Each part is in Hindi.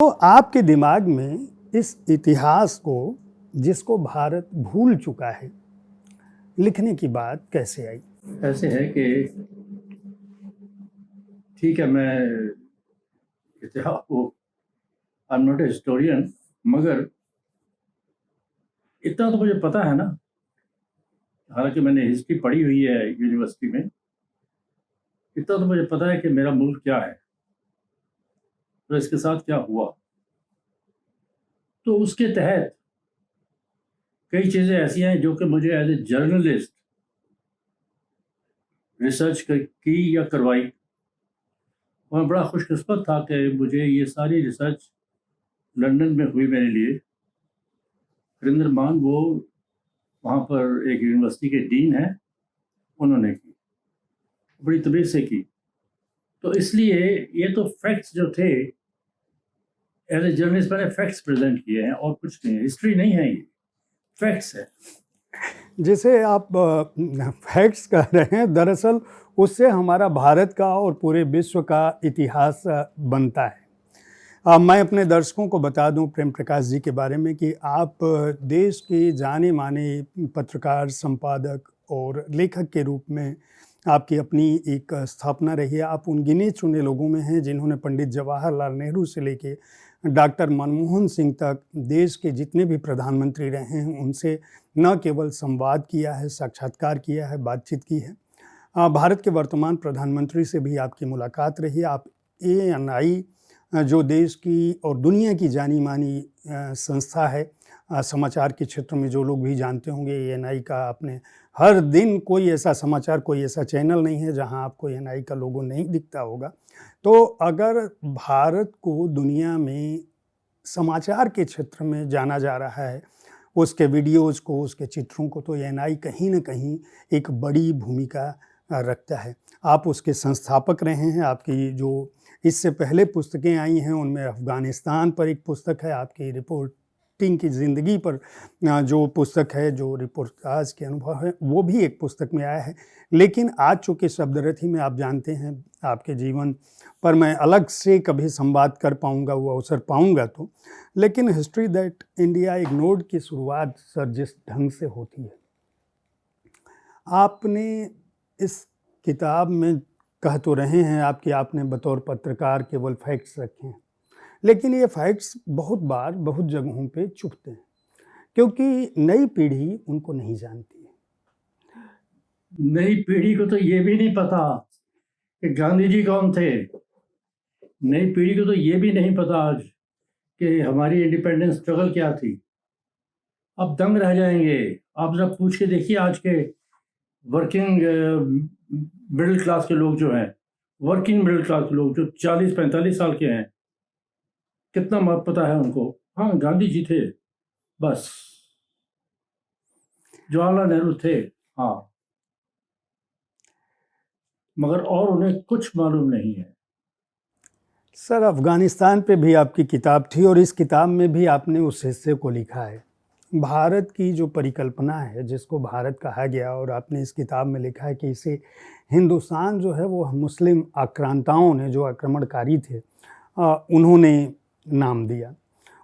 तो आपके दिमाग में इस इतिहास को, जिसको भारत भूल चुका है, लिखने की बात कैसे आई? ऐसे है कि ठीक है, मैं इतिहास को I am not a historian, मगर इतना तो मुझे पता है ना, हालांकि मैंने हिस्ट्री पढ़ी हुई है यूनिवर्सिटी में। इतना तो मुझे पता है कि मेरा मुल्क क्या है, तो इसके साथ क्या हुआ। तो उसके तहत कई चीज़ें ऐसी हैं जो कि मुझे एज ए जर्नलिस्ट रिसर्च की या करवाई, और मैं बड़ा खुशकिस्मत था कि मुझे ये सारी रिसर्च लंदन में हुई मेरे लिए। हरिंदर मान वो वहाँ पर एक यूनिवर्सिटी के डीन हैं, उन्होंने की, बड़ी तबीयत से की। तो इसलिए ये तो फैक्ट्स जो थे, एज ए जर्नलिस्ट मैंने फैक्ट्स प्रेजेंट किए हैं और कुछ नहीं है, हिस्ट्री नहीं है, ये फैक्ट्स है। जैसे आप फैक्ट्स कह रहे हैं, दरअसल उससे हमारा भारत का और पूरे विश्व का इतिहास बनता है। मैं अपने दर्शकों को बता दूं प्रेम प्रकाश जी के बारे में कि आप देश के जाने माने पत्रकार, संपादक और लेखक के रूप में आपकी अपनी एक स्थापना रही है। आप उन गिने चुने लोगों में हैं जिन्होंने पंडित जवाहरलाल नेहरू से लेके डॉक्टर मनमोहन सिंह तक देश के जितने भी प्रधानमंत्री रहे हैं उनसे न केवल संवाद किया है, साक्षात्कार किया है, बातचीत की है। भारत के वर्तमान प्रधानमंत्री से भी आपकी मुलाकात रही। आप ANI जो देश की और दुनिया की जानी मानी संस्था है, समाचार के क्षेत्र में जो लोग भी जानते होंगे ANI का, आपने हर दिन कोई ऐसा समाचार, कोई ऐसा चैनल नहीं है जहां आपको ANI का लोगो नहीं दिखता होगा। तो अगर भारत को दुनिया में समाचार के क्षेत्र में जाना जा रहा है, उसके वीडियोज़ को, उसके चित्रों को, तो ANI कहीं न कहीं एक बड़ी भूमिका रखता है। आप उसके संस्थापक रहे हैं। आपकी जो इससे पहले पुस्तकें आई हैं उनमें अफ़गानिस्तान पर एक पुस्तक है, आपकी रिपोर्टिंग की ज़िंदगी पर जो पुस्तक है, जो रिपोर्टाज के अनुभव है, वो भी एक पुस्तक में आया है। लेकिन आज चूँकि शब्दरथी में आप जानते हैं, आपके जीवन पर मैं अलग से कभी संवाद कर पाऊँगा, वो अवसर पाऊँगा तो। लेकिन हिस्ट्री दैट इंडिया इग्नोर्ड की शुरुआत सर जिस ढंग से होती है, आपने इस किताब में कह तो रहे हैं आप कि आपने बतौर पत्रकार केवल फैक्ट्स रखे हैं, लेकिन ये फैक्ट्स बहुत बार बहुत जगहों पे चुभते हैं क्योंकि नई पीढ़ी उनको नहीं जानती है। नई पीढ़ी को तो ये भी नहीं पता कि गांधी जी कौन थे। नई पीढ़ी को तो ये भी नहीं पता आज कि हमारी इंडिपेंडेंस स्ट्रगल क्या थी। अब दंग रह जाएंगे। आप जरा पूछ के देखिए, आज के वर्किंग मिडिल क्लास के लोग जो हैं, वर्किंग मिडिल क्लास के लोग जो 40-45 साल के हैं, कितना पता है उनको? हाँ, गांधी जी थे, बस। जवाहरलाल नेहरू थे, हाँ, मगर और उन्हें कुछ मालूम नहीं है। सर, अफ़गानिस्तान पे भी आपकी किताब थी और इस किताब में भी आपने उस हिस्से को लिखा है। भारत की जो परिकल्पना है, जिसको भारत कहा गया, और आपने इस किताब में लिखा है कि इसे हिंदुस्तान जो है वो मुस्लिम आक्रांताओं ने, जो आक्रमणकारी थे, उन्होंने नाम दिया।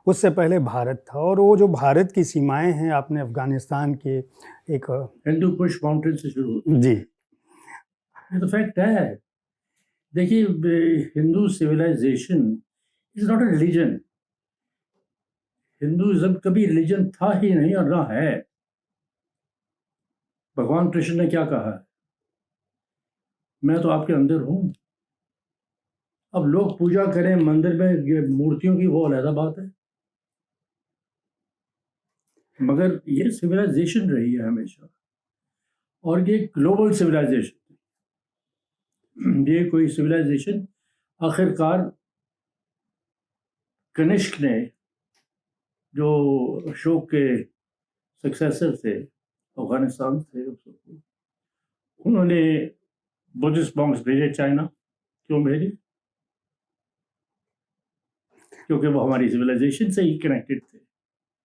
उससे पहले भारत था और वो जो भारत की सीमाएं हैं, आपने अफ़गानिस्तान के एक हिंदू कुश माउंटेन से शुरू होती है। जी, ये तो फैक्ट है। देखिए, Hindu civilisation is not a religion. Hinduism कभी रिलीजन था ही नहीं और ना है। भगवान कृष्ण ने क्या कहा है? मैं तो आपके अंदर हूं। अब लोग पूजा करें मंदिर में, ये मूर्तियों की, वो अलग बात है, मगर ये सिविलाइजेशन रही है हमेशा, और ये ग्लोबल सिविलाइजेशन। ये कोई सिविलाइजेशन आखिरकार कनिष्क ने, जो अशोक के सक्सेसर थे अफगानिस्तान से, उन्होंने बुद्धिस्ट मॉन्क्स भेजे चाइना। क्यों भेजे? क्योंकि वो हमारी सिविलाइजेशन से ही कनेक्टेड थे।